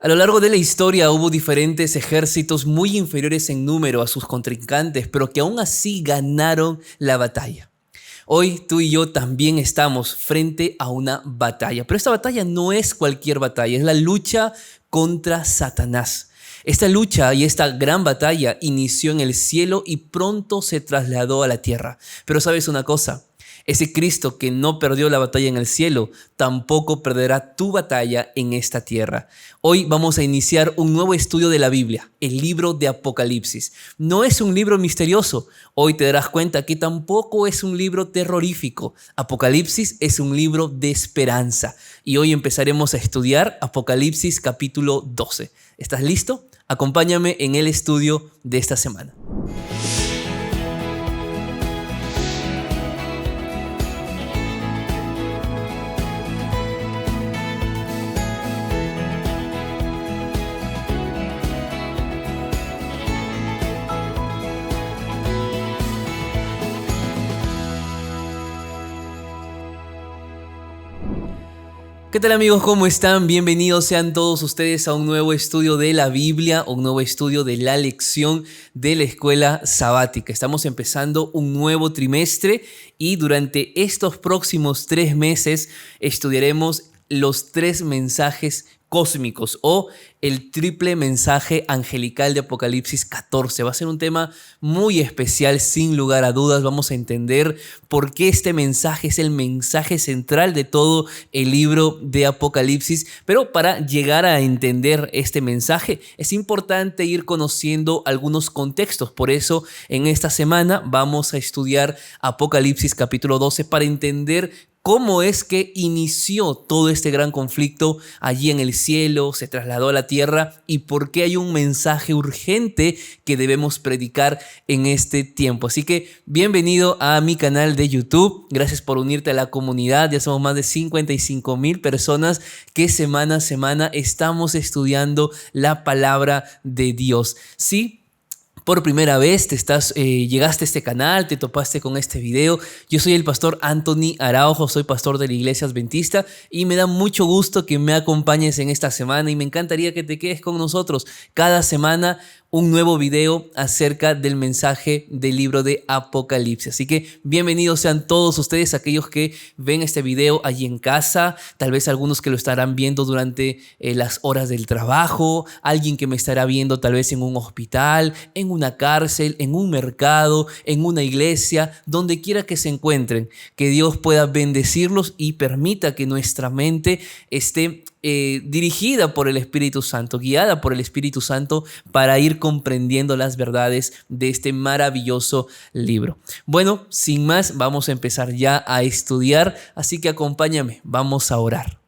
A lo largo de la historia hubo diferentes ejércitos muy inferiores en número a sus contrincantes, pero que aún así ganaron la batalla. Hoy tú y yo también estamos frente a una batalla, pero esta batalla no es cualquier batalla, es la lucha contra Satanás. Esta lucha y esta gran batalla inició en el cielo y pronto se trasladó a la tierra. Pero ¿sabes una cosa? Ese Cristo que no perdió la batalla en el cielo, tampoco perderá tu batalla en esta tierra. Hoy vamos a iniciar un nuevo estudio de la Biblia, el libro de Apocalipsis. No es un libro misterioso. Hoy te darás cuenta que tampoco es un libro terrorífico. Apocalipsis es un libro de esperanza. Y hoy empezaremos a estudiar Apocalipsis capítulo 12. ¿Estás listo? Acompáñame en el estudio de esta semana. ¿Qué tal amigos? ¿Cómo están? Bienvenidos sean todos ustedes a un nuevo estudio de la Biblia, un nuevo estudio de la lección de la escuela sabática. Estamos empezando un nuevo trimestre y durante estos próximos 3 meses estudiaremos los 3 mensajes cósmicos o el triple mensaje angelical de Apocalipsis 14. Va a ser un tema muy especial, sin lugar a dudas. Vamos a entender por qué este mensaje es el mensaje central de todo el libro de Apocalipsis. Pero para llegar a entender este mensaje es importante ir conociendo algunos contextos. Por eso en esta semana vamos a estudiar Apocalipsis capítulo 12 para entender cómo es que inició todo este gran conflicto allí en el cielo, se trasladó a la tierra y por qué hay un mensaje urgente que debemos predicar en este tiempo. Así que bienvenido a mi canal de YouTube. Gracias por unirte a la comunidad. Ya somos más de 55,000 personas que semana a semana estamos estudiando la palabra de Dios. Sí. Por primera vez llegaste a este canal, te topaste con este video. Yo soy el pastor Anthony Araujo, soy pastor de la Iglesia Adventista y me da mucho gusto que me acompañes en esta semana y me encantaría que te quedes con nosotros. Cada semana un nuevo video acerca del mensaje del libro de Apocalipsis. Así que bienvenidos sean todos ustedes, aquellos que ven este video allí en casa, tal vez algunos que lo estarán viendo durante las horas del trabajo, alguien que me estará viendo tal vez en un hospital, en una cárcel, en un mercado, en una iglesia, donde quiera que se encuentren. Que Dios pueda bendecirlos y permita que nuestra mente esté dirigida por el Espíritu Santo, guiada por el Espíritu Santo para ir comprendiendo las verdades de este maravilloso libro. Bueno, sin más, vamos a empezar ya a estudiar, así que acompáñame, vamos a orar.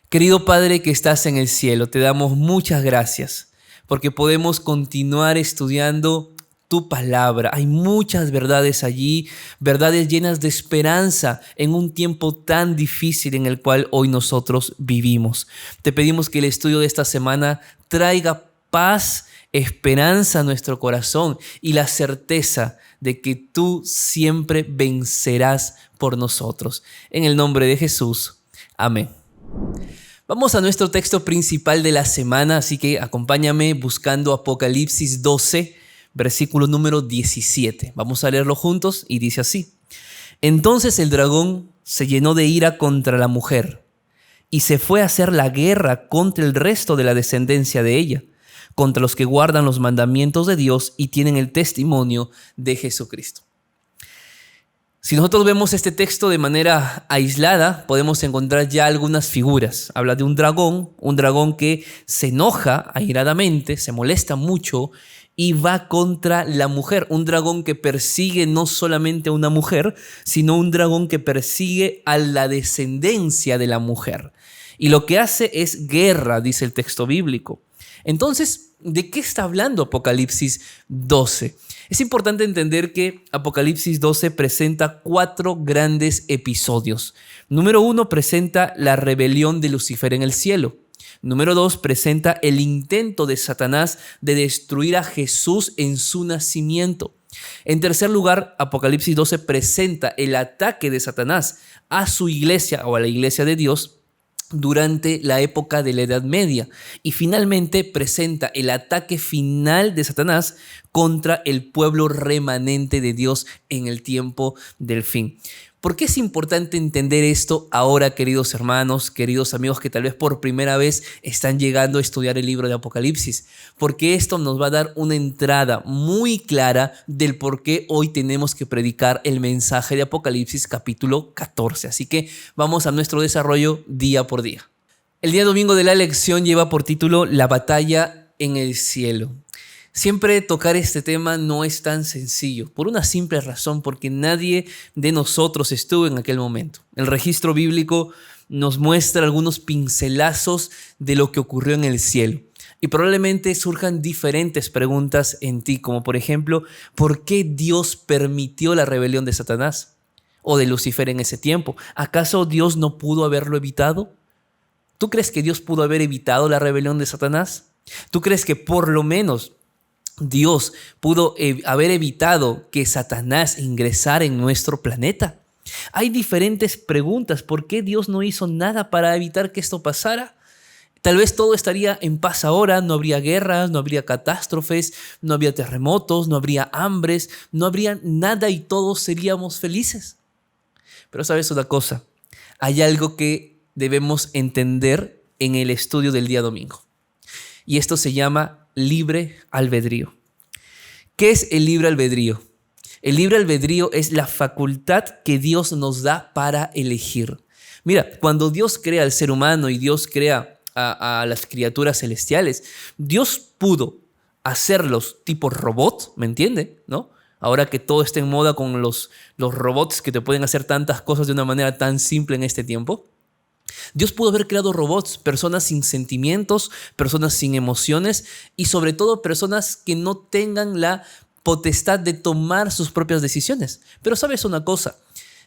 Querido Padre que estás en el cielo, te damos muchas gracias porque podemos continuar estudiando tu palabra. Hay muchas verdades allí, verdades llenas de esperanza en un tiempo tan difícil en el cual hoy nosotros vivimos. Te pedimos que el estudio de esta semana traiga paz, esperanza a nuestro corazón y la certeza de que tú siempre vencerás por nosotros. En el nombre de Jesús. Amén. Vamos a nuestro texto principal de la semana, así que acompáñame buscando Apocalipsis 12, versículo número 17. Vamos a leerlo juntos y dice así: Entonces el dragón se llenó de ira contra la mujer y se fue a hacer la guerra contra el resto de la descendencia de ella, contra los que guardan los mandamientos de Dios y tienen el testimonio de Jesucristo. Si nosotros vemos este texto de manera aislada, podemos encontrar ya algunas figuras. Habla de un dragón que se enoja airadamente, se molesta mucho y va contra la mujer. Un dragón que persigue no solamente a una mujer, sino un dragón que persigue a la descendencia de la mujer. Y lo que hace es guerra, dice el texto bíblico. Entonces, ¿de qué está hablando Apocalipsis 12? Es importante entender que Apocalipsis 12 presenta 4 grandes episodios. Número 1 presenta la rebelión de Lucifer en el cielo. Número 2 presenta el intento de Satanás de destruir a Jesús en su nacimiento. En tercer lugar, Apocalipsis 12 presenta el ataque de Satanás a su iglesia o a la iglesia de Dios. durante la época de la Edad Media y finalmente presenta el ataque final de Satanás contra el pueblo remanente de Dios en el tiempo del fin. ¿Por qué es importante entender esto ahora, queridos hermanos, queridos amigos que tal vez por primera vez están llegando a estudiar el libro de Apocalipsis? Porque esto nos va a dar una entrada muy clara del por qué hoy tenemos que predicar el mensaje de Apocalipsis capítulo 14. Así que vamos a nuestro desarrollo día por día. El día domingo de la lección lleva por título La batalla en el cielo. Siempre tocar este tema no es tan sencillo, por una simple razón, porque nadie de nosotros estuvo en aquel momento. El registro bíblico nos muestra algunos pincelazos de lo que ocurrió en el cielo. Y probablemente surjan diferentes preguntas en ti, como por ejemplo, ¿por qué Dios permitió la rebelión de Satanás o de Lucifer en ese tiempo? ¿Acaso Dios no pudo haberlo evitado? ¿Tú crees que Dios pudo haber evitado la rebelión de Satanás? ¿Tú crees que por lo menos Dios pudo haber evitado que Satanás ingresara en nuestro planeta? Hay diferentes preguntas. ¿Por qué Dios no hizo nada para evitar que esto pasara? Tal vez todo estaría en paz ahora, no habría guerras, no habría catástrofes, no habría terremotos, no habría hambres, no habría nada y todos seríamos felices. Pero sabes una cosa, hay algo que debemos entender en el estudio del día domingo. Y esto se llama libre albedrío. ¿Qué es el libre albedrío? El libre albedrío es la facultad que Dios nos da para elegir. Mira, cuando Dios crea al ser humano y Dios crea a las criaturas celestiales, Dios pudo hacerlos tipo robot, ¿me entiende? ¿No? Ahora que todo está en moda con los robots que te pueden hacer tantas cosas de una manera tan simple en este tiempo. Dios pudo haber creado robots, personas sin sentimientos, personas sin emociones y sobre todo personas que no tengan la potestad de tomar sus propias decisiones. Pero sabes una cosa,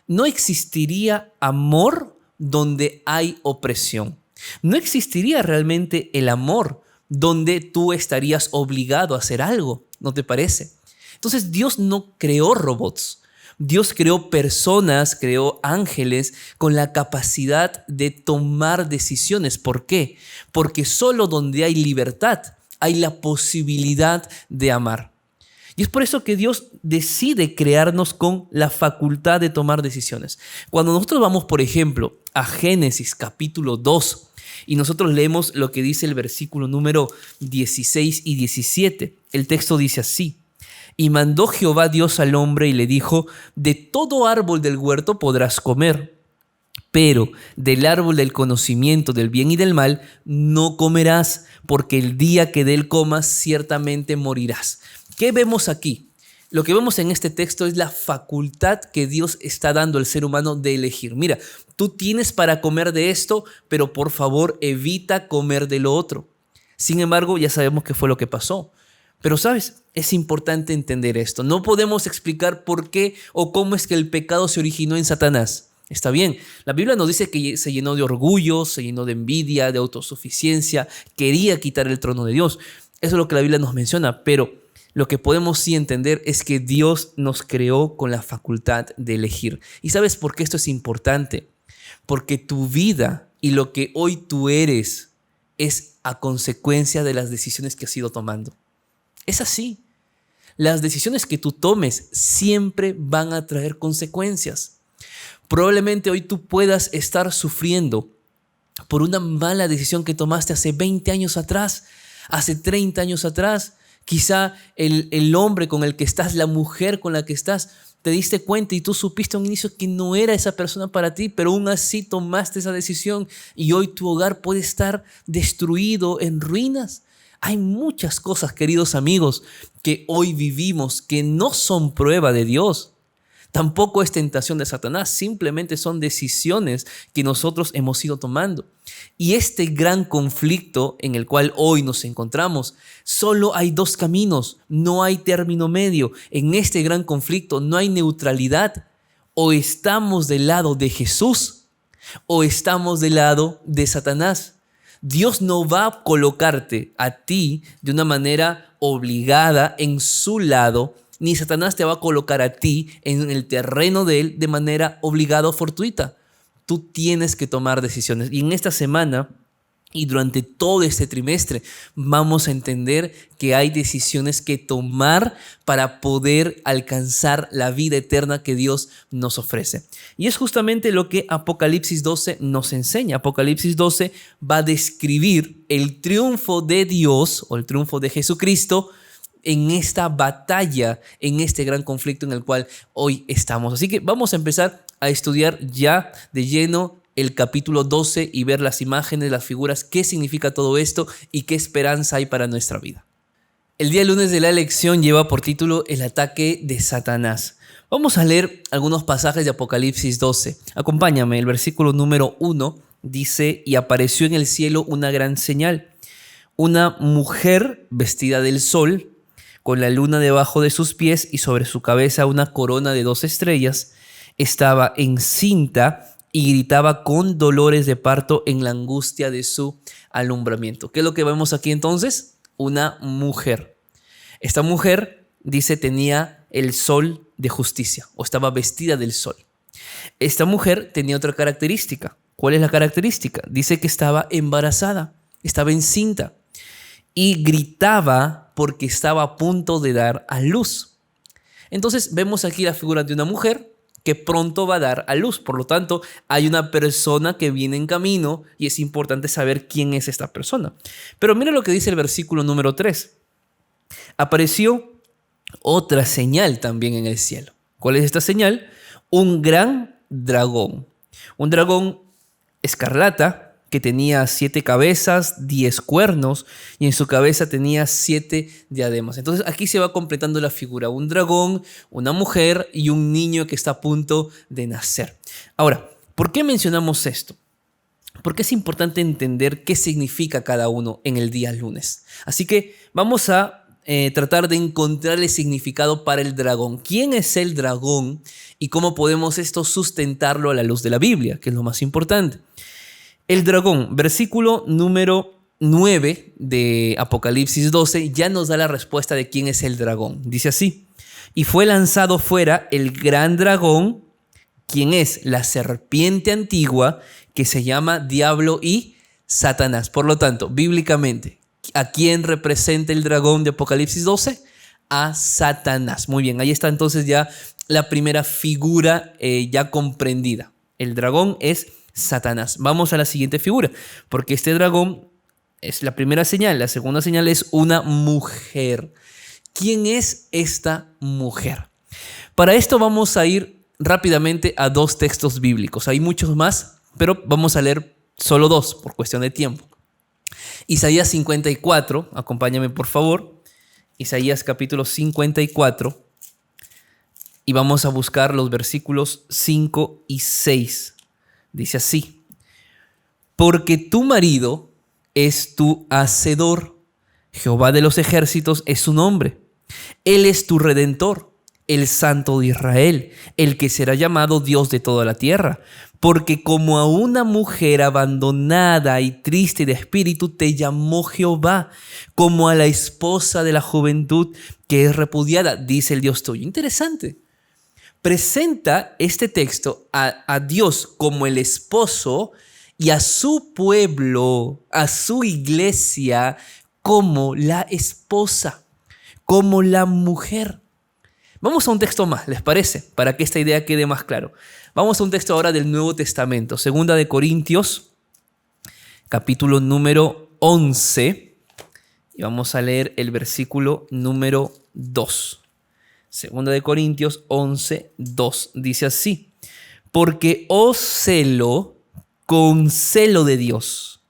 no existiría amor donde hay opresión. No existiría realmente el amor donde tú estarías obligado a hacer algo, ¿no te parece? Entonces Dios no creó robots. Dios creó personas, creó ángeles con la capacidad de tomar decisiones. ¿Por qué? Porque solo donde hay libertad hay la posibilidad de amar. Y es por eso que Dios decide crearnos con la facultad de tomar decisiones. Cuando nosotros vamos, por ejemplo, a Génesis capítulo 2 y nosotros leemos lo que dice el versículo número 16 y 17, el texto dice así. Y mandó Jehová Dios al hombre y le dijo, de todo árbol del huerto podrás comer, pero del árbol del conocimiento del bien y del mal no comerás, porque el día que de él comas ciertamente morirás. ¿Qué vemos aquí? Lo que vemos en este texto es la facultad que Dios está dando al ser humano de elegir. Mira, tú tienes para comer de esto, pero por favor evita comer de lo otro. Sin embargo, ya sabemos qué fue lo que pasó. Pero, ¿sabes? Es importante entender esto. No podemos explicar por qué o cómo es que el pecado se originó en Satanás. Está bien, la Biblia nos dice que se llenó de orgullo, se llenó de envidia, de autosuficiencia, quería quitar el trono de Dios. Eso es lo que la Biblia nos menciona, pero lo que podemos sí entender es que Dios nos creó con la facultad de elegir. ¿Y sabes por qué esto es importante? Porque tu vida y lo que hoy tú eres es a consecuencia de las decisiones que has ido tomando. Es así. Las decisiones que tú tomes siempre van a traer consecuencias. Probablemente hoy tú puedas estar sufriendo por una mala decisión que tomaste hace 20 años atrás, hace 30 años atrás. Quizá el hombre con el que estás, la mujer con la que estás, te diste cuenta y tú supiste a un inicio que no era esa persona para ti, pero aún así tomaste esa decisión y hoy tu hogar puede estar destruido, en ruinas. Hay muchas cosas, queridos amigos, que hoy vivimos que no son prueba de Dios. Tampoco es tentación de Satanás, simplemente son decisiones que nosotros hemos ido tomando. Y este gran conflicto en el cual hoy nos encontramos, solo hay dos caminos, no hay término medio. En este gran conflicto no hay neutralidad. O estamos del lado de Jesús o estamos del lado de Satanás. Dios no va a colocarte a ti de una manera obligada en su lado, ni Satanás te va a colocar a ti en el terreno de él de manera obligada o fortuita. Tú tienes que tomar decisiones. Y en esta semana y durante todo este trimestre vamos a entender que hay decisiones que tomar para poder alcanzar la vida eterna que Dios nos ofrece. Y es justamente lo que Apocalipsis 12 nos enseña. Apocalipsis 12 va a describir el triunfo de Dios o el triunfo de Jesucristo en esta batalla, en este gran conflicto en el cual hoy estamos. Así que vamos a empezar a estudiar ya de lleno el capítulo 12 y ver las imágenes, las figuras, qué significa todo esto y qué esperanza hay para nuestra vida. El día lunes de la lección lleva por título El ataque de Satanás. Vamos a leer algunos pasajes de Apocalipsis 12. Acompáñame, el versículo número 1 dice: y apareció en el cielo una gran señal, una mujer vestida del sol, con la luna debajo de sus pies y sobre su cabeza una corona de 2 estrellas. Estaba encinta y gritaba con dolores de parto en la angustia de su alumbramiento. ¿Qué es lo que vemos aquí entonces? Una mujer. Esta mujer, dice, tenía el sol de justicia o estaba vestida del sol. Esta mujer tenía otra característica. ¿Cuál es la característica? Dice que estaba embarazada, estaba encinta y gritaba porque estaba a punto de dar a luz. Entonces vemos aquí la figura de una mujer que pronto va a dar a luz. Por lo tanto, hay una persona que viene en camino y es importante saber quién es esta persona. Pero mira lo que dice el versículo número 3. Apareció otra señal también en el cielo. ¿Cuál es esta señal? Un gran dragón. Un dragón escarlata que tenía 7 cabezas, 10 cuernos y en su cabeza tenía 7 diademas. Entonces aquí se va completando la figura. Un dragón, una mujer y un niño que está a punto de nacer. Ahora, ¿por qué mencionamos esto? Porque es importante entender qué significa cada uno en el día lunes. Así que vamos a tratar de encontrar el significado para el dragón. ¿Quién es el dragón y cómo podemos esto sustentarlo a la luz de la Biblia, que es lo más importante? El dragón, versículo número 9 de Apocalipsis 12, ya nos da la respuesta de quién es el dragón. Dice así: y fue lanzado fuera el gran dragón, quien es la serpiente antigua, que se llama Diablo y Satanás. Por lo tanto, bíblicamente, ¿a quién representa el dragón de Apocalipsis 12? A Satanás. Muy bien, ahí está entonces ya la primera figura ya comprendida. El dragón es Satanás. Vamos a la siguiente figura, porque este dragón es la primera señal. La segunda señal es una mujer. ¿Quién es esta mujer? Para esto vamos a ir rápidamente a 2 textos bíblicos. Hay muchos más, pero vamos a leer solo 2 por cuestión de tiempo. Isaías 54, acompáñame por favor. Isaías capítulo 54 y vamos a buscar los versículos 5 y 6. Dice así: porque tu marido es tu hacedor, Jehová de los ejércitos es su nombre. Él es tu redentor, el Santo de Israel, el que será llamado Dios de toda la tierra. Porque como a una mujer abandonada y triste de espíritu te llamó Jehová, como a la esposa de la juventud que es repudiada, dice el Dios tuyo. Interesante. Presenta este texto a Dios como el esposo y a su pueblo, a su iglesia, como la esposa, como la mujer. Vamos a un texto más, ¿les parece? Para que esta idea quede más claro. Vamos a un texto ahora del Nuevo Testamento, 2 de Corintios, capítulo número 11, y vamos a leer el versículo número 2. 2 de Corintios 11, 2, dice así: porque os celo con celo de Dios,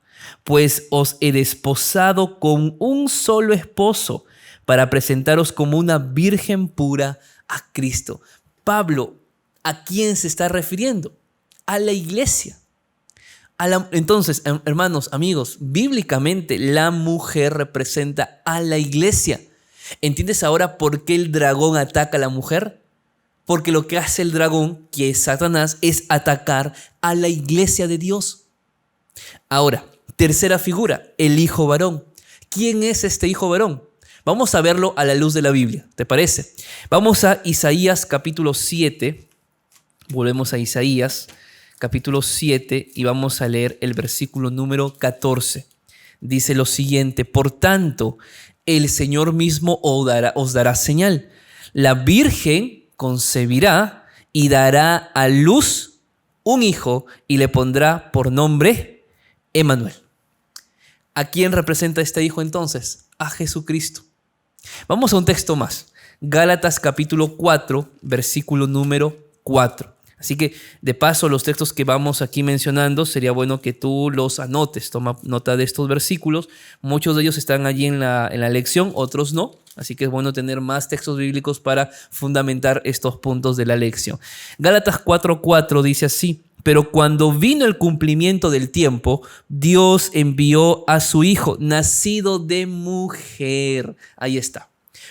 pues os he desposado con un solo esposo, para presentaros como una virgen pura a Cristo. Pablo, ¿a quién se está refiriendo? A la iglesia. Entonces, hermanos, amigos, bíblicamente la mujer representa a la iglesia. ¿Entiendes ahora por qué el dragón ataca a la mujer? Porque lo que hace el dragón, que es Satanás, es atacar a la iglesia de Dios. Ahora, tercera figura, el hijo varón. ¿Quién es este hijo varón? Vamos a verlo a la luz de la Biblia, ¿te parece? Vamos a Isaías capítulo 7. Volvemos a Isaías capítulo 7, y vamos a leer el versículo número 14. Dice lo siguiente: por tanto, el Señor mismo os dará señal. La Virgen concebirá y dará a luz un hijo y le pondrá por nombre Emmanuel. ¿A quién representa este hijo entonces? A Jesucristo. Vamos a un texto más. Gálatas capítulo 4, versículo número 4. Así que, de paso, los textos que vamos aquí mencionando, sería bueno que tú los anotes. Toma nota de estos versículos. Muchos de ellos están allí en la lección, otros no. Así que es bueno tener más textos bíblicos para fundamentar estos puntos de la lección. Gálatas 4:4 dice así: pero cuando vino el cumplimiento del tiempo, Dios envió a su Hijo, nacido de mujer. Ahí está.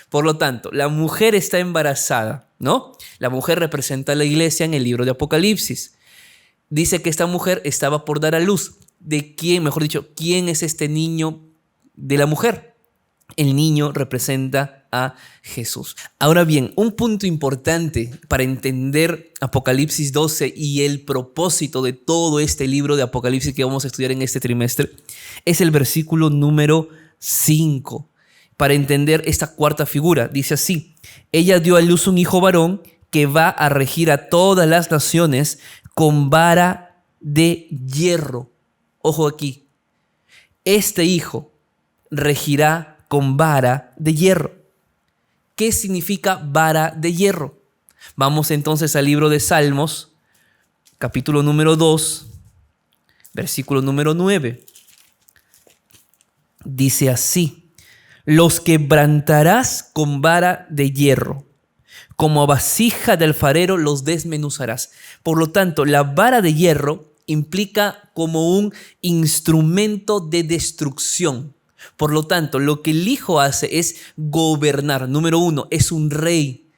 Por lo tanto, la mujer está embarazada, ¿no? La mujer representa a la iglesia en el libro de Apocalipsis. Dice que esta mujer estaba por dar a luz. ¿De quién? Mejor dicho, ¿quién es este niño de la mujer? El niño representa a Jesús. Ahora bien, un punto importante para entender Apocalipsis 12 y el propósito de todo este libro de Apocalipsis que vamos a estudiar en este trimestre es el versículo número 5. Para entender esta cuarta figura, dice así: ella dio a luz un hijo varón que va a regir a todas las naciones con vara de hierro. Ojo aquí, este hijo regirá con vara de hierro. ¿Qué significa vara de hierro? Vamos entonces al libro de Salmos, capítulo número 2, versículo número 9. Dice así: los quebrantarás con vara de hierro, como a vasija de alfarero los desmenuzarás. Por lo tanto, la vara de hierro implica como un instrumento de destrucción. Por lo tanto, lo que el Hijo hace es gobernar. Número uno, es un rey.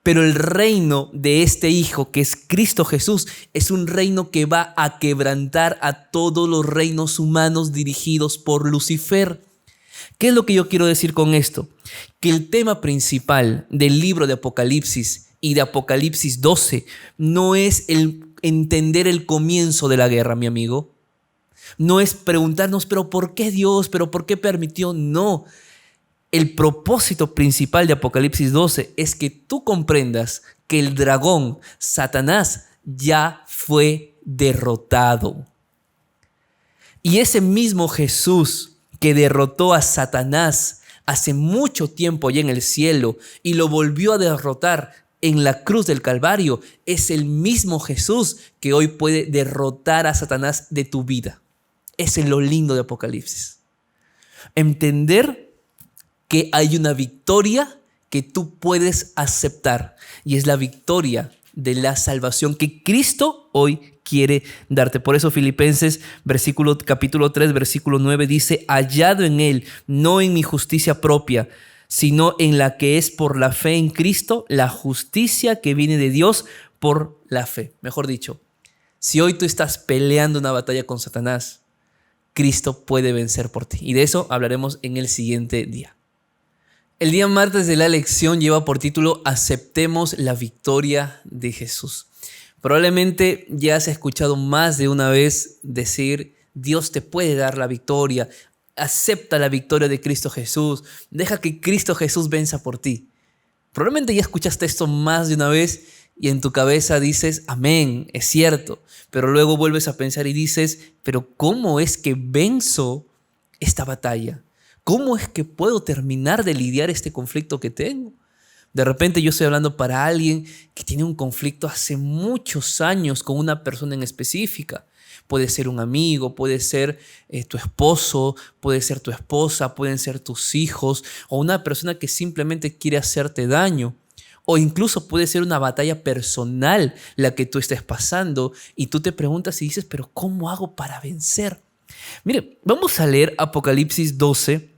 Pero el reino de este Hijo, que es Cristo Jesús, es un reino que va a quebrantar a todos los reinos humanos dirigidos por Lucifer. ¿Qué es lo que yo quiero decir con esto? Que el tema principal del libro de Apocalipsis y de Apocalipsis 12 no es el entender el comienzo de la guerra, mi amigo. No es preguntarnos, ¿pero por qué Dios? ¿Pero por qué permitió? No. El propósito principal de Apocalipsis 12 es que tú comprendas que el dragón, Satanás, ya fue derrotado. Y ese mismo Jesús que derrotó a Satanás hace mucho tiempo allá en el cielo y lo volvió a derrotar en la cruz del Calvario, es el mismo Jesús que hoy puede derrotar a Satanás de tu vida. Ese es lo lindo de Apocalipsis. Entender que hay una victoria que tú puedes aceptar y es la victoria de la salvación que Cristo hoy quiere darte. Por eso Filipenses capítulo 3, versículo 9 dice: hallado en Él, no en mi justicia propia, sino en la que es por la fe en Cristo, la justicia que viene de Dios por la fe. Mejor dicho, si hoy tú estás peleando una batalla con Satanás, Cristo puede vencer por ti. Y de eso hablaremos en el siguiente día. El día martes de la lección lleva por título: aceptemos la victoria de Jesús. Probablemente ya has escuchado más de una vez decir: Dios te puede dar la victoria, acepta la victoria de Cristo Jesús, deja que Cristo Jesús venza por ti. Probablemente ya escuchaste esto más de una vez y en tu cabeza dices: amén, es cierto, pero luego vuelves a pensar y dices: pero ¿cómo es que venzo esta batalla? ¿Cómo es que puedo terminar de lidiar este conflicto que tengo? De repente yo estoy hablando para alguien que tiene un conflicto hace muchos años con una persona en específica. Puede ser un amigo, puede ser tu esposo, puede ser tu esposa, pueden ser tus hijos o una persona que simplemente quiere hacerte daño. O incluso puede ser una batalla personal la que tú estés pasando y tú te preguntas y dices: pero ¿cómo hago para vencer? Mire, vamos a leer Apocalipsis 12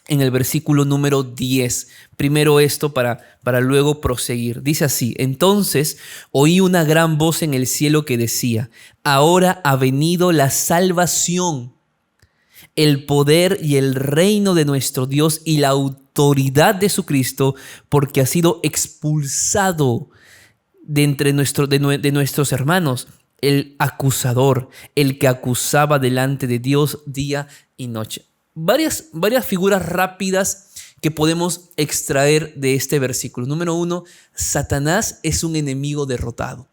en el versículo número 10. Primero esto para luego proseguir. Dice así: entonces oí una gran voz en el cielo que decía: ahora ha venido la salvación, el poder y el reino de nuestro Dios y la autoridad de su Cristo, porque ha sido expulsado de entre nuestros hermanos el acusador, el que acusaba delante de Dios día y noche. Varias figuras rápidas que podemos extraer de este versículo. Número 1, Satanás es un enemigo derrotado.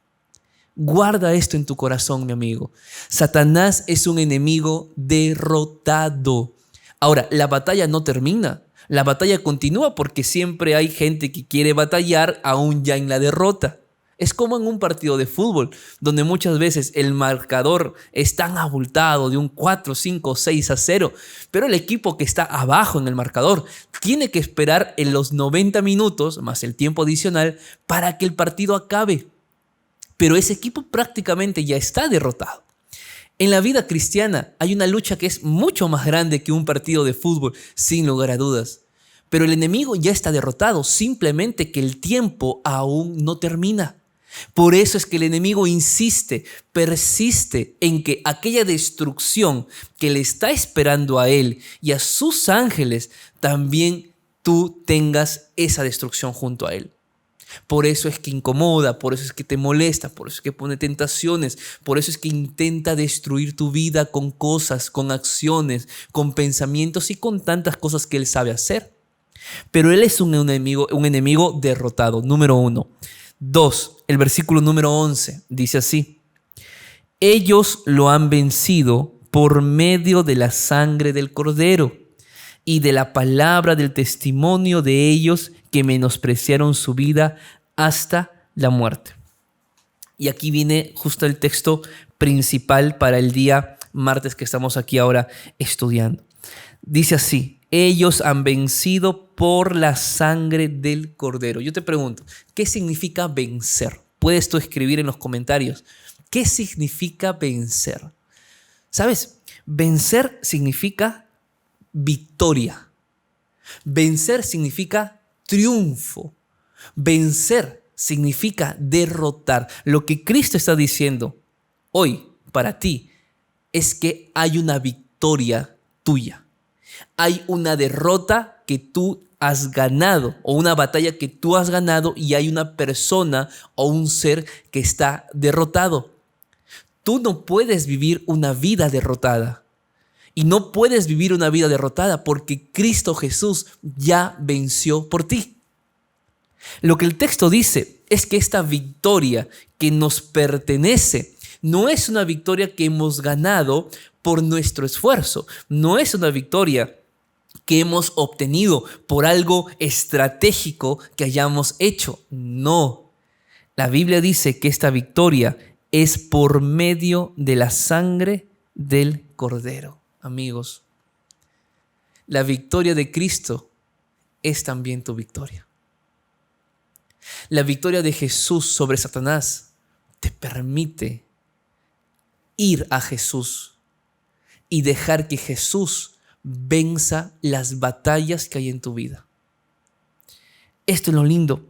Guarda esto en tu corazón, mi amigo. Satanás es un enemigo derrotado. Ahora, la batalla no termina. La batalla continúa porque siempre hay gente que quiere batallar aún ya en la derrota. Es como en un partido de fútbol, donde muchas veces el marcador es tan abultado de un 4, 5, 6-0, pero el equipo que está abajo en el marcador tiene que esperar en los 90 minutos, más el tiempo adicional, para que el partido acabe. Pero ese equipo prácticamente ya está derrotado. En la vida cristiana hay una lucha que es mucho más grande que un partido de fútbol, sin lugar a dudas. Pero el enemigo ya está derrotado, simplemente que el tiempo aún no termina. Por eso es que el enemigo insiste, persiste en que aquella destrucción que le está esperando a él y a sus ángeles, también tú tengas esa destrucción junto a él. Por eso es que incomoda, por eso es que te molesta, por eso es que pone tentaciones, por eso es que intenta destruir tu vida con cosas, con acciones, con pensamientos y con tantas cosas que él sabe hacer. Pero él es un enemigo derrotado, número 1. 2, el versículo número 11 dice así: ellos lo han vencido por medio de la sangre del Cordero y de la palabra del testimonio de ellos que menospreciaron su vida hasta la muerte. Y aquí viene justo el texto principal para el día martes que estamos aquí ahora estudiando. Dice así: ellos han vencido por la sangre del Cordero. Yo te pregunto, ¿qué significa vencer? Puedes tú escribir en los comentarios, ¿qué significa vencer? ¿Sabes? Vencer significa victoria. Vencer significa triunfo. Vencer significa derrotar. Lo que Cristo está diciendo hoy para ti es que hay una victoria tuya. Hay una derrota que tú has ganado o una batalla que tú has ganado y hay una persona o un ser que está derrotado. Tú no puedes vivir una vida derrotada. Y no puedes vivir una vida derrotada porque Cristo Jesús ya venció por ti. Lo que el texto dice es que esta victoria que nos pertenece no es una victoria que hemos ganado por nuestro esfuerzo. No es una victoria que hemos obtenido por algo estratégico que hayamos hecho. No. La Biblia dice que esta victoria es por medio de la sangre del Cordero. Amigos, la victoria de Cristo es también tu victoria. La victoria de Jesús sobre Satanás te permite ir a Jesús y dejar que Jesús venza las batallas que hay en tu vida. Esto es lo lindo.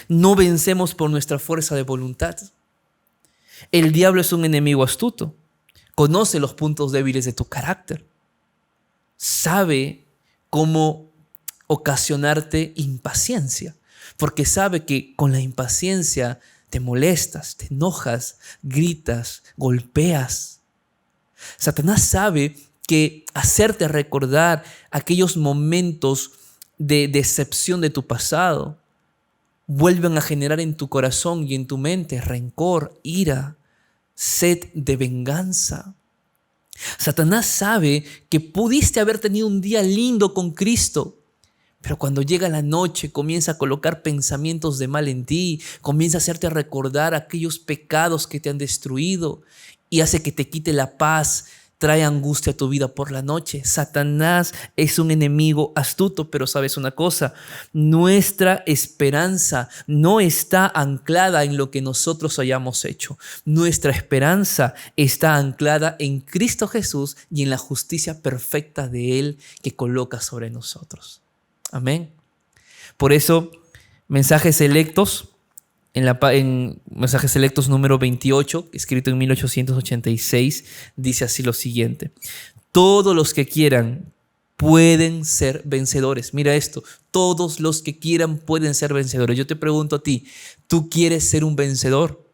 No vencemos por nuestra fuerza de voluntad. El diablo es un enemigo astuto. Conoce los puntos débiles de tu carácter. Sabe cómo ocasionarte impaciencia, porque sabe que con la impaciencia te molestas, te enojas, gritas, golpeas. Satanás sabe que hacerte recordar aquellos momentos de decepción de tu pasado vuelven a generar en tu corazón y en tu mente rencor, ira, sed de venganza. Satanás sabe que pudiste haber tenido un día lindo con Cristo, pero cuando llega la noche comienza a colocar pensamientos de mal en ti, comienza a hacerte recordar aquellos pecados que te han destruido y hace que te quite la paz, trae angustia a tu vida por la noche. Satanás es un enemigo astuto, pero sabes una cosa, nuestra esperanza no está anclada en lo que nosotros hayamos hecho. Nuestra esperanza está anclada en Cristo Jesús y en la justicia perfecta de Él que coloca sobre nosotros. Amén. Por eso, Mensajes Selectos, en Mensajes Selectos número 28, escrito en 1886, dice así lo siguiente: todos los que quieran pueden ser vencedores. Mira esto, todos los que quieran pueden ser vencedores. Yo te pregunto a ti, ¿tú quieres ser un vencedor?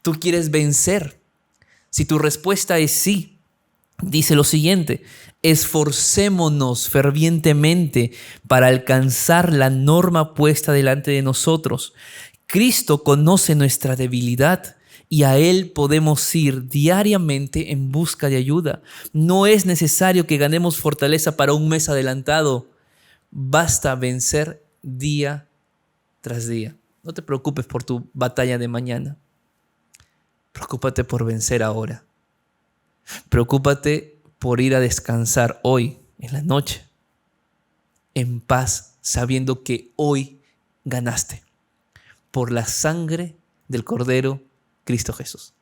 ¿Tú quieres vencer? Si tu respuesta es sí, dice lo siguiente: esforcémonos fervientemente para alcanzar la norma puesta delante de nosotros. Cristo conoce nuestra debilidad y a Él podemos ir diariamente en busca de ayuda. No es necesario que ganemos fortaleza para un mes adelantado. Basta vencer día tras día. No te preocupes por tu batalla de mañana. Preocúpate por vencer ahora. Preocúpate por ir a descansar hoy, en la noche, en paz, sabiendo que hoy ganaste por la sangre del Cordero Cristo Jesús.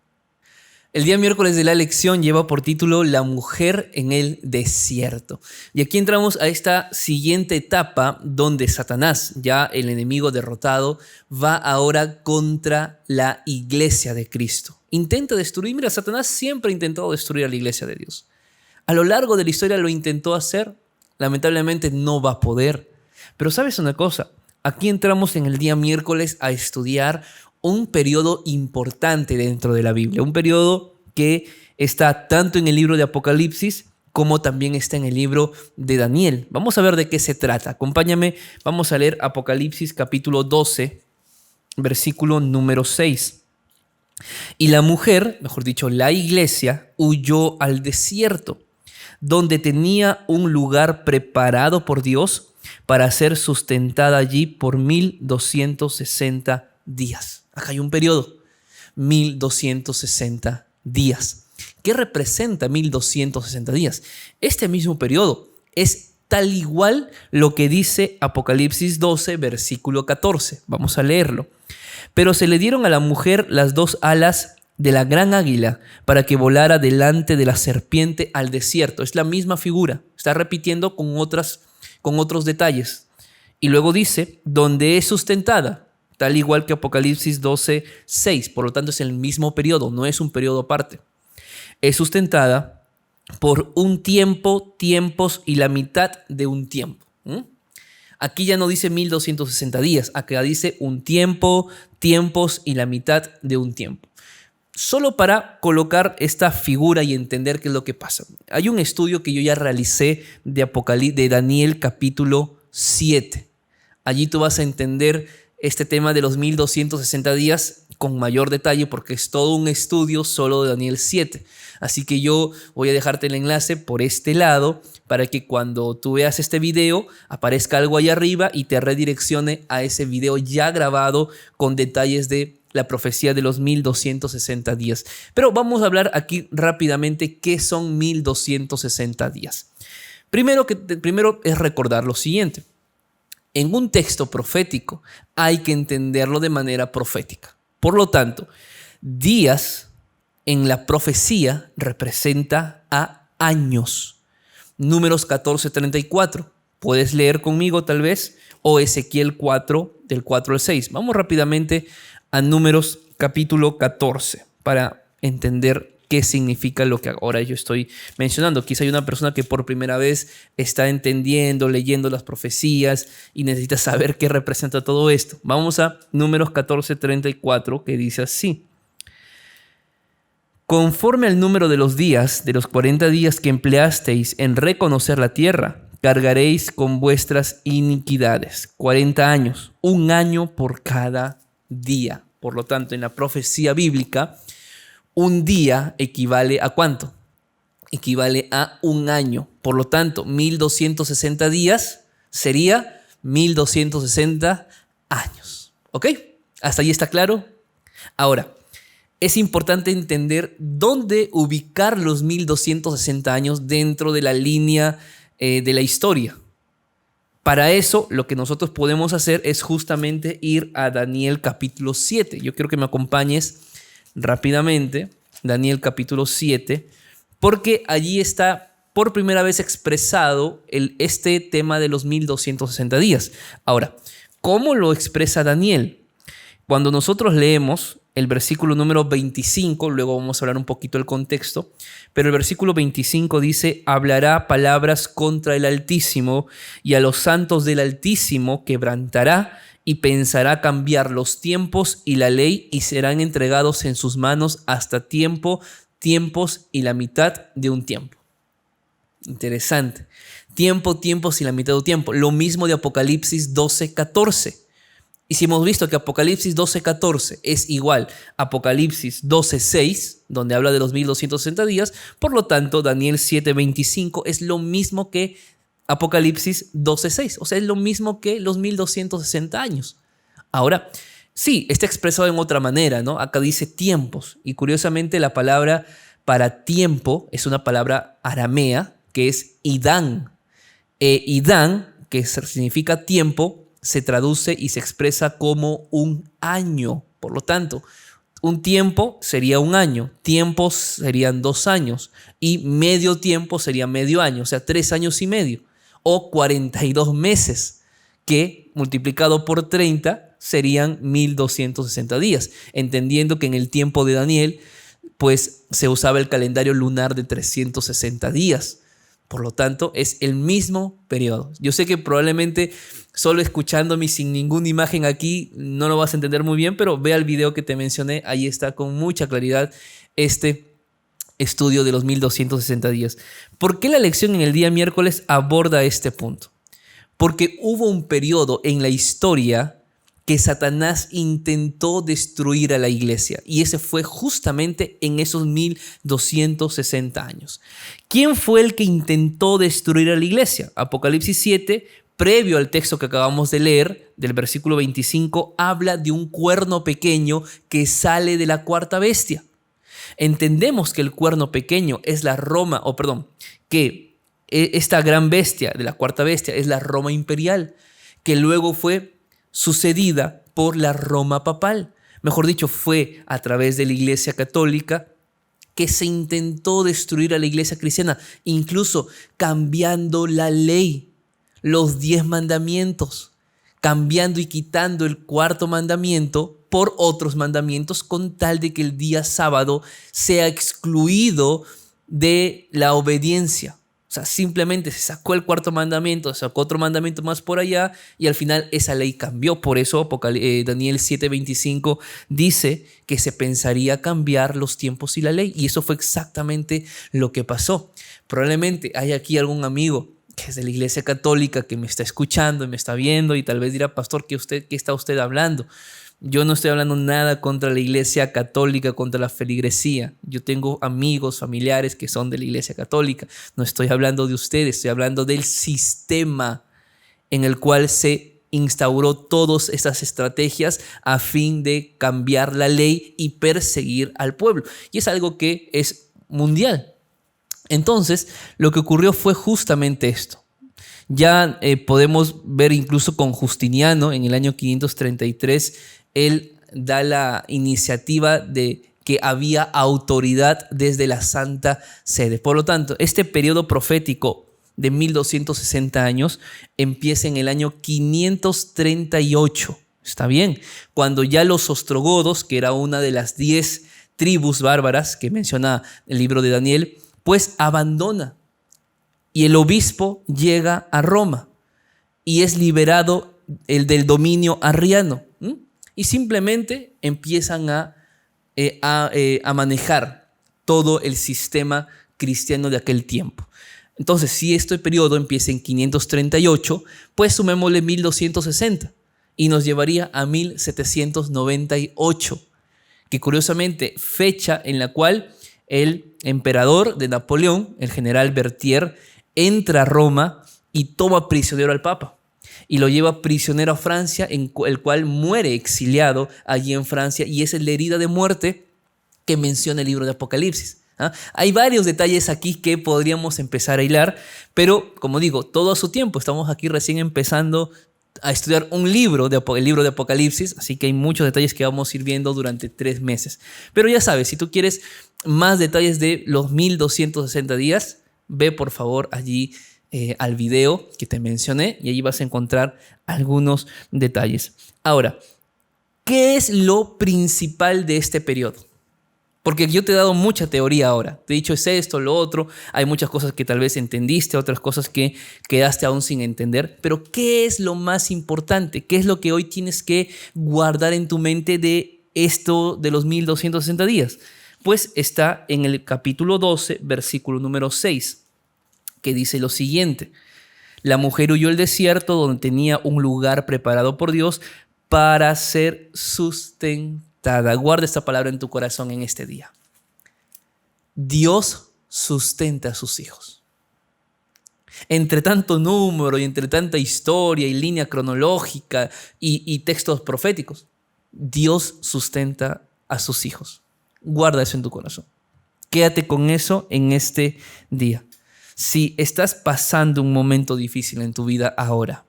El día miércoles de la lección lleva por título La mujer en el desierto. Y aquí entramos a esta siguiente etapa donde Satanás, ya el enemigo derrotado, va ahora contra la iglesia de Cristo. Intenta destruir. Mira, Satanás siempre ha intentado destruir a la iglesia de Dios. A lo largo de la historia lo intentó hacer. Lamentablemente no va a poder. Pero ¿sabes una cosa? Aquí entramos en el día miércoles a estudiar un periodo importante dentro de la Biblia, un periodo que está tanto en el libro de Apocalipsis como también está en el libro de Daniel. Vamos a ver de qué se trata. Acompáñame, vamos a leer Apocalipsis capítulo 12, versículo número 6. Y la mujer, mejor dicho, la iglesia, huyó al desierto, donde tenía un lugar preparado por Dios para ser sustentada allí por 1260 días. Acá hay un periodo, 1260 días. ¿Qué representa 1260 días? Este mismo periodo es tal igual lo que dice Apocalipsis 12, versículo 14. Vamos a leerlo. Pero se le dieron a la mujer las dos alas de la gran águila para que volara delante de la serpiente al desierto. Es la misma figura, está repitiendo con otros detalles. Y luego dice, donde es sustentada, tal igual que Apocalipsis 12, 6. Por lo tanto, es el mismo periodo, no es un periodo aparte. Es sustentada por un tiempo, tiempos y la mitad de un tiempo. Aquí ya no dice 1260 días, acá dice un tiempo, tiempos y la mitad de un tiempo. Solo para colocar esta figura y entender qué es lo que pasa. Hay un estudio que yo ya realicé de Daniel capítulo 7. Allí tú vas a entender este tema de los 1260 días con mayor detalle porque es todo un estudio solo de Daniel 7. Así que yo voy a dejarte el enlace por este lado para que cuando tú veas este video aparezca algo ahí arriba y te redireccione a ese video ya grabado con detalles de la profecía de los 1260 días. Pero vamos a hablar aquí rápidamente qué son 1260 días. Primero es recordar lo siguiente. En un texto profético hay que entenderlo de manera profética. Por lo tanto, días en la profecía representa a años. Números 14:34. Puedes leer conmigo tal vez, o Ezequiel 4, del 4 al 6. Vamos rápidamente a Números capítulo 14 para entender qué significa lo que ahora yo estoy mencionando. Quizá hay una persona que por primera vez está entendiendo, leyendo las profecías y necesita saber qué representa todo esto. Vamos a Números 14:34, que dice así. Conforme al número de los días, de los 40 días que empleasteis en reconocer la tierra, cargaréis con vuestras iniquidades. 40 años, un año por cada día. Por lo tanto, en la profecía bíblica, un día equivale ¿a cuánto? Equivale a un año. Por lo tanto, 1260 días sería 1260 años. ¿Ok? ¿Hasta ahí está claro? Ahora, es importante entender dónde ubicar los 1260 años dentro de la línea de la historia. Para eso, lo que nosotros podemos hacer es justamente ir a Daniel capítulo 7. Yo quiero que me acompañes rápidamente, Daniel capítulo 7, porque allí está por primera vez expresado este tema de los 1260 días. Ahora, ¿cómo lo expresa Daniel? Cuando nosotros leemos el versículo número 25, luego vamos a hablar un poquito del contexto, pero el versículo 25 dice, hablará palabras contra el Altísimo y a los santos del Altísimo quebrantará y pensará cambiar los tiempos y la ley y serán entregados en sus manos hasta tiempo, tiempos y la mitad de un tiempo. Interesante. Tiempo, tiempos y la mitad de un tiempo. Lo mismo de Apocalipsis 12:14. Y si hemos visto que Apocalipsis 12:14 es igual a Apocalipsis 12:6, donde habla de los 1260 días, por lo tanto Daniel 7:25 es lo mismo que Apocalipsis 12:6, o sea, es lo mismo que los 1260 años. Ahora, sí, está expresado en otra manera, ¿no? Acá dice tiempos, y curiosamente la palabra para tiempo es una palabra aramea que es idán. Idán, que significa tiempo, se traduce y se expresa como un año. Por lo tanto, un tiempo sería un año, tiempos serían 2 años y medio tiempo sería medio año, o sea, 3 años y medio o 42 meses, que multiplicado por 30 serían 1260 días, entendiendo que en el tiempo de Daniel pues se usaba el calendario lunar de 360 días. Por lo tanto, es el mismo periodo. Yo sé que probablemente solo escuchándome sin ninguna imagen aquí no lo vas a entender muy bien, pero ve al video que te mencioné, ahí está con mucha claridad este estudio de los 1260 días. ¿Por qué la lección en el día miércoles aborda este punto? Porque hubo un periodo en la historia que Satanás intentó destruir a la iglesia, y ese fue justamente en esos 1260 años. ¿Quién fue el que intentó destruir a la iglesia? Apocalipsis 7, previo al texto que acabamos de leer, del versículo 25, habla de un cuerno pequeño que sale de la cuarta bestia. Entendemos que el cuerno pequeño es la Roma, que esta gran bestia de la cuarta bestia es la Roma imperial, que luego fue sucedida por la Roma papal. Mejor dicho, fue a través de la Iglesia Católica que se intentó destruir a la Iglesia cristiana, incluso cambiando la ley, los 10 mandamientos, cambiando y quitando el cuarto mandamiento por otros mandamientos con tal de que el día sábado sea excluido de la obediencia. O sea, simplemente se sacó el cuarto mandamiento, se sacó otro mandamiento más por allá y al final esa ley cambió. Por eso Daniel 7:25 dice que se pensaría cambiar los tiempos y la ley. Y eso fue exactamente lo que pasó. Probablemente hay aquí algún amigo que es de la Iglesia Católica que me está escuchando y me está viendo y tal vez dirá, pastor, ¿qué está usted hablando? Yo no estoy hablando nada contra la Iglesia Católica, contra la feligresía. Yo tengo amigos, familiares que son de la Iglesia Católica. No estoy hablando de ustedes, estoy hablando del sistema en el cual se instauró todas estas estrategias a fin de cambiar la ley y perseguir al pueblo. Y es algo que es mundial. Entonces, lo que ocurrió fue justamente esto. Ya podemos ver incluso con Justiniano en el año 533, él da la iniciativa de que había autoridad desde la Santa Sede. Por lo tanto, este periodo profético de 1260 años empieza en el año 538. ¿Está bien? Cuando ya los ostrogodos, que era una de las 10 tribus bárbaras que menciona el libro de Daniel, pues abandona. Y el obispo llega a Roma y es liberado del dominio arriano. Y simplemente empiezan a manejar todo el sistema cristiano de aquel tiempo. Entonces, si este periodo empieza en 538, pues sumémosle 1260 y nos llevaría a 1798, que curiosamente fecha en la cual el emperador de Napoleón, el general Berthier, entra a Roma y toma prisionero al Papa y lo lleva prisionero a Francia, en el cual muere exiliado allí en Francia, y esa es la herida de muerte que menciona el libro de Apocalipsis. Hay varios detalles aquí que podríamos empezar a hilar, pero como digo, todo a su tiempo. Estamos aquí recién empezando a estudiar el libro de Apocalipsis, así que hay muchos detalles que vamos a ir viendo durante 3 meses. Pero ya sabes, si tú quieres más detalles de los 1260 días, ve por favor allí al video que te mencioné y allí vas a encontrar algunos detalles. Ahora, ¿qué es lo principal de este periodo? Porque yo te he dado mucha teoría ahora. Te he dicho es esto, lo otro. Hay muchas cosas que tal vez entendiste, otras cosas que quedaste aún sin entender. Pero ¿qué es lo más importante? ¿Qué es lo que hoy tienes que guardar en tu mente de esto de los 1260 días? pues está en el capítulo 12, versículo número 6, que dice lo siguiente: la mujer huyó al desierto donde tenía un lugar preparado por Dios para ser sustentada. Guarda esta palabra en tu corazón en este día. Dios sustenta a sus hijos. Entre tanto número y entre tanta historia y línea cronológica y textos proféticos, Dios sustenta a sus hijos. Guarda eso en tu corazón. Quédate con eso en este día. Si estás pasando un momento difícil en tu vida ahora,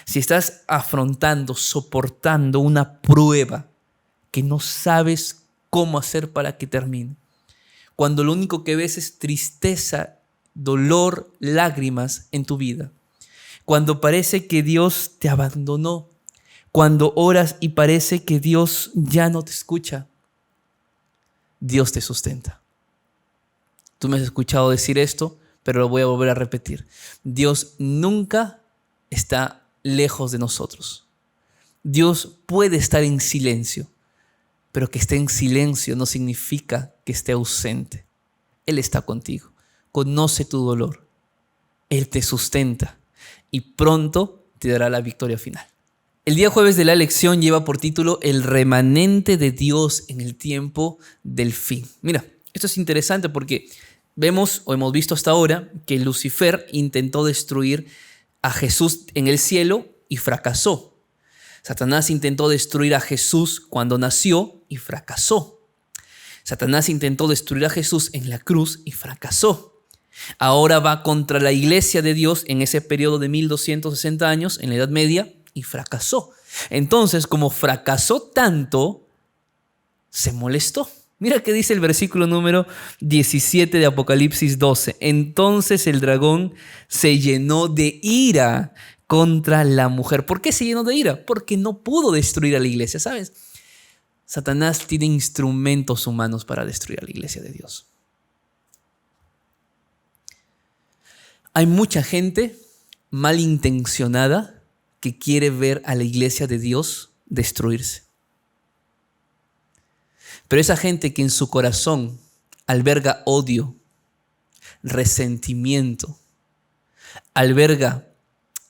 si estás afrontando, soportando una prueba que no sabes cómo hacer para que termine, cuando lo único que ves es tristeza, dolor, lágrimas en tu vida, cuando parece que Dios te abandonó, cuando oras y parece que Dios ya no te escucha, Dios te sustenta. Tú me has escuchado decir esto, pero lo voy a volver a repetir. Dios nunca está lejos de nosotros. Dios puede estar en silencio, pero que esté en silencio no significa que esté ausente. Él está contigo, conoce tu dolor, Él te sustenta y pronto te dará la victoria final. El día jueves de la lección lleva por título El remanente de Dios en el tiempo del fin. Mira, esto es interesante porque vemos o hemos visto hasta ahora que Lucifer intentó destruir a Jesús en el cielo y fracasó. Satanás intentó destruir a Jesús cuando nació y fracasó. Satanás intentó destruir a Jesús en la cruz y fracasó. Ahora va contra la iglesia de Dios en ese periodo de 1260 años, en la Edad Media, y fracasó. Entonces, como fracasó tanto, se molestó. Mira qué dice el versículo número 17 de Apocalipsis 12. Entonces el dragón se llenó de ira contra la mujer. ¿Por qué se llenó de ira? Porque no pudo destruir a la iglesia, ¿sabes? Satanás tiene instrumentos humanos para destruir a la iglesia de Dios. Hay mucha gente malintencionada que quiere ver a la iglesia de Dios destruirse. Pero esa gente que en su corazón alberga odio, resentimiento, alberga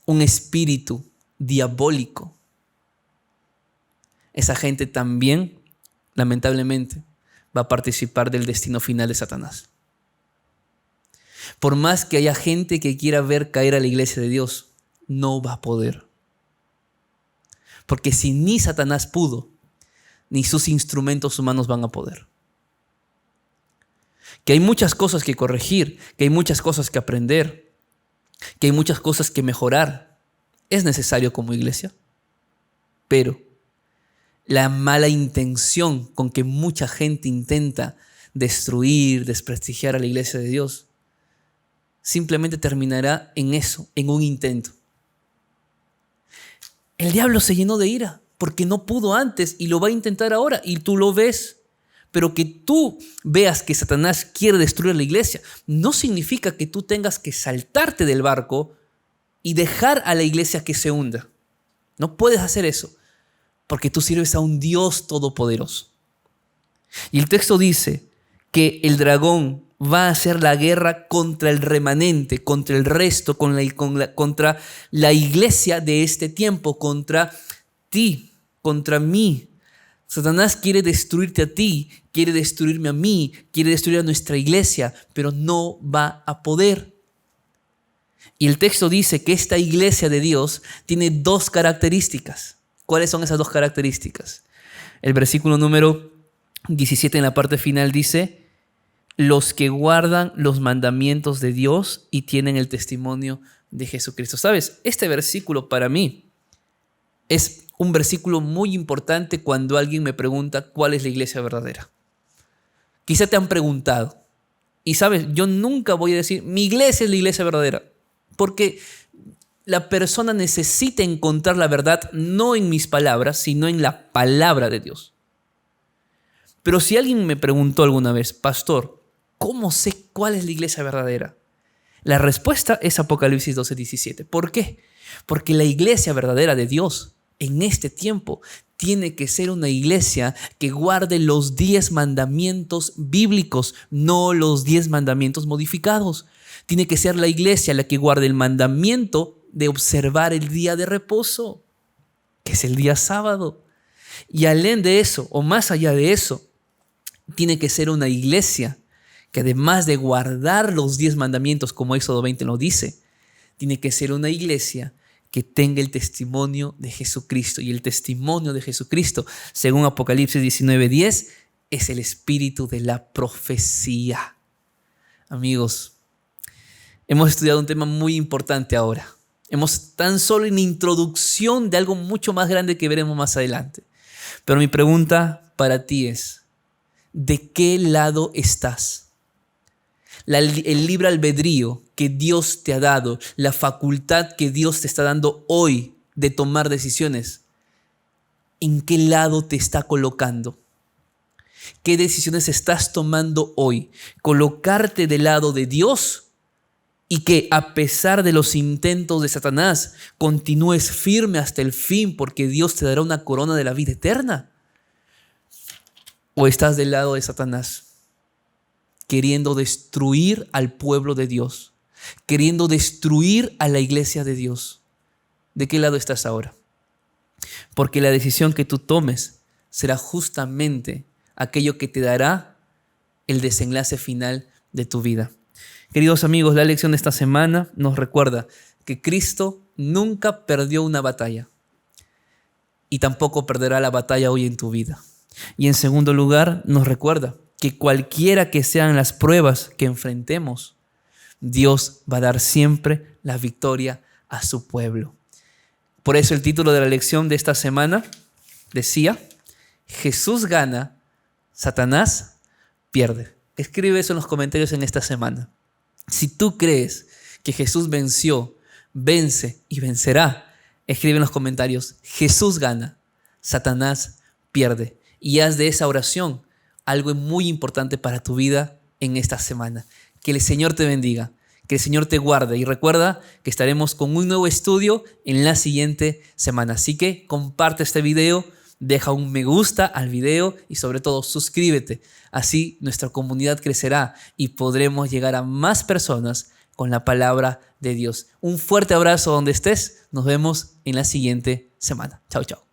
un espíritu diabólico, esa gente también, lamentablemente, va a participar del destino final de Satanás. Por más que haya gente que quiera ver caer a la iglesia de Dios, no va a poder. Porque si ni Satanás pudo, ni sus instrumentos humanos van a poder. Que hay muchas cosas que corregir, que hay muchas cosas que aprender, que hay muchas cosas que mejorar. Es necesario como iglesia. Pero la mala intención con que mucha gente intenta destruir, desprestigiar a la iglesia de Dios, simplemente terminará en eso, en un intento. El diablo se llenó de ira porque no pudo antes y lo va a intentar ahora y tú lo ves. Pero que tú veas que Satanás quiere destruir la iglesia no significa que tú tengas que saltarte del barco y dejar a la iglesia que se hunda. No puedes hacer eso porque tú sirves a un Dios todopoderoso. Y el texto dice que el dragón va a hacer la guerra contra el remanente, contra el resto, contra la iglesia de este tiempo, contra ti, contra mí. Satanás quiere destruirte a ti, quiere destruirme a mí, quiere destruir a nuestra iglesia, pero no va a poder. Y el texto dice que esta iglesia de Dios tiene dos características. ¿Cuáles son esas dos características? El versículo número 17 en la parte final dice: los que guardan los mandamientos de Dios y tienen el testimonio de Jesucristo. ¿Sabes? Este versículo para mí es un versículo muy importante cuando alguien me pregunta cuál es la iglesia verdadera. Quizá te han preguntado. Y sabes, yo nunca voy a decir mi iglesia es la iglesia verdadera. Porque la persona necesita encontrar la verdad no en mis palabras, sino en la palabra de Dios. Pero si alguien me preguntó alguna vez: pastor, ¿cómo sé cuál es la iglesia verdadera? La respuesta es Apocalipsis 12:17. ¿Por qué? Porque la iglesia verdadera de Dios en este tiempo tiene que ser una iglesia que guarde los 10 mandamientos bíblicos, no los 10 mandamientos modificados. Tiene que ser la iglesia la que guarde el mandamiento de observar el día de reposo, que es el día sábado. Y além de eso, o más allá de eso, tiene que ser una iglesia que además de guardar los 10 mandamientos, como Éxodo 20 lo dice, tiene que ser una iglesia que tenga el testimonio de Jesucristo. Y el testimonio de Jesucristo, según Apocalipsis 19:10, es el espíritu de la profecía. Amigos, hemos estudiado un tema muy importante ahora. Hemos tan solo en introducción de algo mucho más grande que veremos más adelante. Pero mi pregunta para ti es, ¿de qué lado estás? El libre albedrío que Dios te ha dado, la facultad que Dios te está dando hoy de tomar decisiones, ¿en qué lado te está colocando? ¿Qué decisiones estás tomando hoy? ¿Colocarte del lado de Dios y que a pesar de los intentos de Satanás continúes firme hasta el fin porque Dios te dará una corona de la vida eterna? ¿O estás del lado de Satanás, queriendo destruir al pueblo de Dios, queriendo destruir a la iglesia de Dios? ¿De qué lado estás ahora? Porque la decisión que tú tomes será justamente aquello que te dará el desenlace final de tu vida. Queridos amigos, la lección de esta semana nos recuerda que Cristo nunca perdió una batalla y tampoco perderá la batalla hoy en tu vida. Y en segundo lugar, nos recuerda que cualquiera que sean las pruebas que enfrentemos, Dios va a dar siempre la victoria a su pueblo. Por eso el título de la lección de esta semana decía: Jesús gana, Satanás pierde. Escribe eso en los comentarios en esta semana. Si tú crees que Jesús venció, vence y vencerá, escribe en los comentarios: Jesús gana, Satanás pierde. Y haz de esa oración algo muy importante para tu vida en esta semana. Que el Señor te bendiga, que el Señor te guarde. Y recuerda que estaremos con un nuevo estudio en la siguiente semana. Así que comparte este video, deja un me gusta al video y sobre todo suscríbete. Así nuestra comunidad crecerá y podremos llegar a más personas con la palabra de Dios. Un fuerte abrazo donde estés. Nos vemos en la siguiente semana. Chao, chao.